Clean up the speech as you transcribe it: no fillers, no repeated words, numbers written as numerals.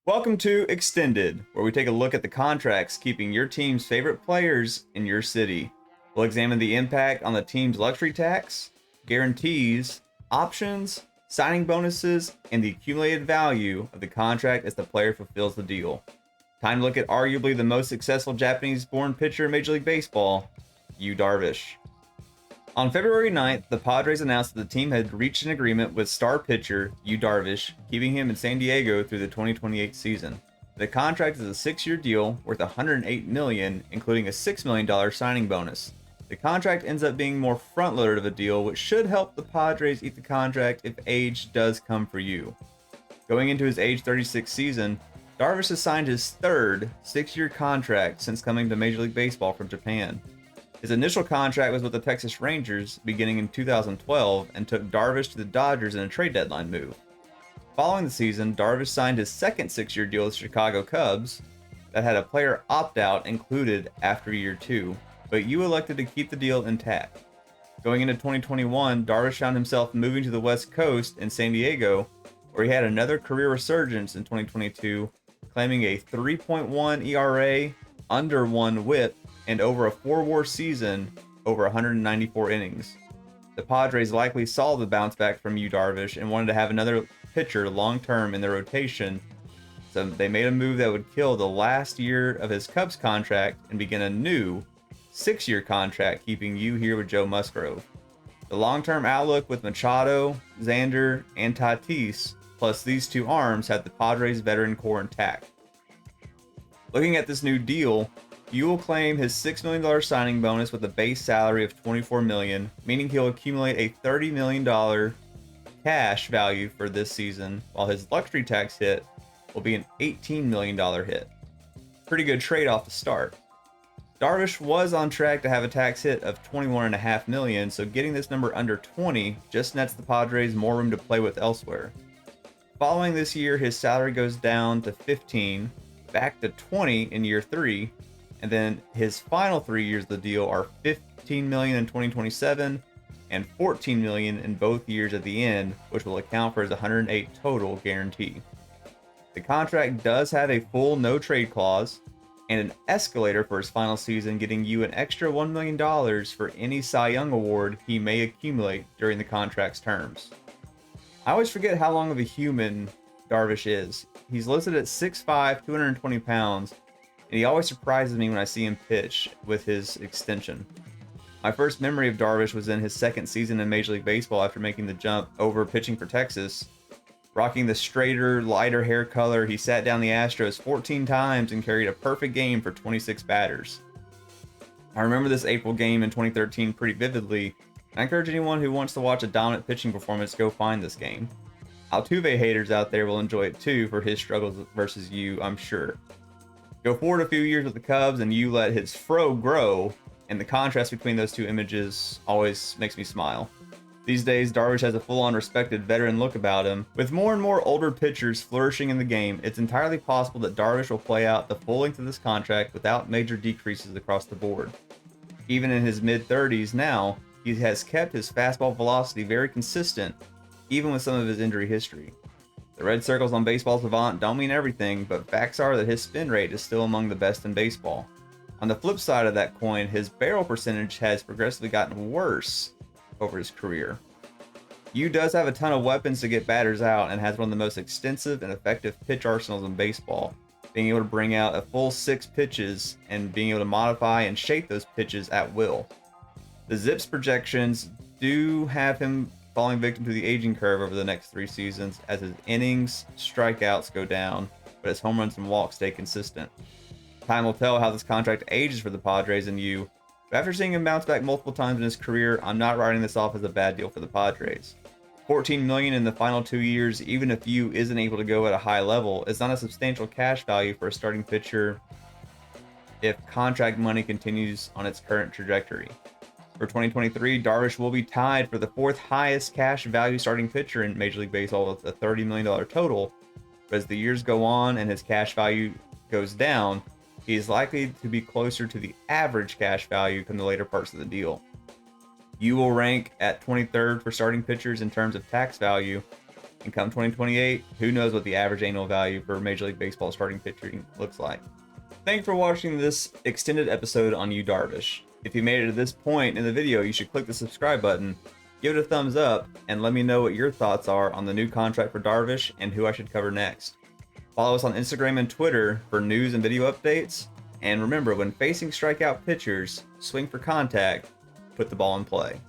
Welcome to Extended, where we take a look at the contracts keeping your team's favorite players in your city. We'll examine the impact on the team's luxury tax, guarantees, options, signing bonuses, and the accumulated value of the contract as the player fulfills the deal. Time to look at arguably the most successful Japanese-born pitcher in Major League Baseball, Yu Darvish. On February 9th, the Padres announced that the team had reached an agreement with star pitcher Yu Darvish, keeping him in San Diego through the 2028 season. The contract is a 6-year deal worth $108 million, including a $6 million signing bonus. The contract ends up being more front-loaded of a deal, which should help the Padres eat the contract if age does come for you. Going into his age 36 season, Darvish has signed his third 6-year contract since coming to Major League Baseball from Japan. His initial contract was with the Texas Rangers beginning in 2012 and took Darvish to the Dodgers in a trade deadline move. Following the season, Darvish signed his second 6-year deal with the Chicago Cubs that had a player opt-out included after year 2, but Yu elected to keep the deal intact. Going into 2021, Darvish found himself moving to the West Coast in San Diego, where he had another career resurgence in 2022, claiming a 3.1 ERA, under 1 WHIP, and over a 4-WAR season, over 194 innings. The Padres likely saw the bounce back from Yu Darvish and wanted to have another pitcher long-term in their rotation, so they made a move that would kill the last year of his Cubs contract and begin a new 6-year contract, keeping Yu here with Joe Musgrove. The long-term outlook with Machado, Xander, and Tatis, plus these two arms, had the Padres' veteran core intact. Looking at this new deal, Yu will claim his $6 million signing bonus with a base salary of $24 million, meaning he'll accumulate a $30 million cash value for this season, while his luxury tax hit will be an $18 million hit. Pretty good trade-off to start. Darvish was on track to have a tax hit of $21.5 million, so getting this number under 20 just nets the Padres more room to play with elsewhere. Following this year, his salary goes down to 15, back to 20 in year 3, and then his final 3 years of the deal are $15 million in 2027 and $14 million in both years at the end, which will account for his $108 total guarantee. The contract does have a full no trade clause and an escalator for his final season, getting you an extra $1 million for any Cy Young award he may accumulate during the contract's terms. I always forget how long of a human Darvish is. He's listed at 6'5", 220 pounds, and he always surprises me when I see him pitch with his extension. My first memory of Darvish was in his second season in Major League Baseball after making the jump over pitching for Texas. Rocking the straighter, lighter hair color, he sat down the Astros 14 times and carried a perfect game for 26 batters. I remember this April game in 2013 pretty vividly, and I encourage anyone who wants to watch a dominant pitching performance to go find this game. Altuve haters out there will enjoy it too for his struggles versus Yu, I'm sure. Go forward a few years with the Cubs and Yu let his fro grow, and the contrast between those two images always makes me smile. These days, Darvish has a full-on respected veteran look about him. With more and more older pitchers flourishing in the game, it's entirely possible that Darvish will play out the full length of this contract without major decreases across the board. Even in his mid-30s now, he has kept his fastball velocity very consistent, even with some of his injury history. The red circles on Baseball Savant don't mean everything, but facts are that his spin rate is still among the best in baseball. On the flip side of that coin, his barrel percentage has progressively gotten worse over his career. Yu does have a ton of weapons to get batters out and has one of the most extensive and effective pitch arsenals in baseball, being able to bring out a full 6 pitches and being able to modify and shape those pitches at will. The Zips projections do have him falling victim to the aging curve over the next 3 seasons as his innings, strikeouts go down, but his home runs and walks stay consistent. Time will tell how this contract ages for the Padres and Yu, but after seeing him bounce back multiple times in his career, I'm not writing this off as a bad deal for the Padres. $14 million in the final 2 years, even if Yu isn't able to go at a high level, is not a substantial cash value for a starting pitcher if contract money continues on its current trajectory. For 2023, Darvish will be tied for the 4th highest cash value starting pitcher in Major League Baseball with a $30 million total. But as the years go on and his cash value goes down, he is likely to be closer to the average cash value come the later parts of the deal. Yu will rank at 23rd for starting pitchers in terms of tax value, And come 2028, who knows what the average annual value for Major League Baseball starting pitching looks like. Thanks for watching this extended episode on Yu Darvish. If you made it to this point in the video, you should click the subscribe button, give it a thumbs up, and let me know what your thoughts are on the new contract for Darvish and who I should cover next. Follow us on Instagram and Twitter for news and video updates. And remember, when facing strikeout pitchers, swing for contact, put the ball in play.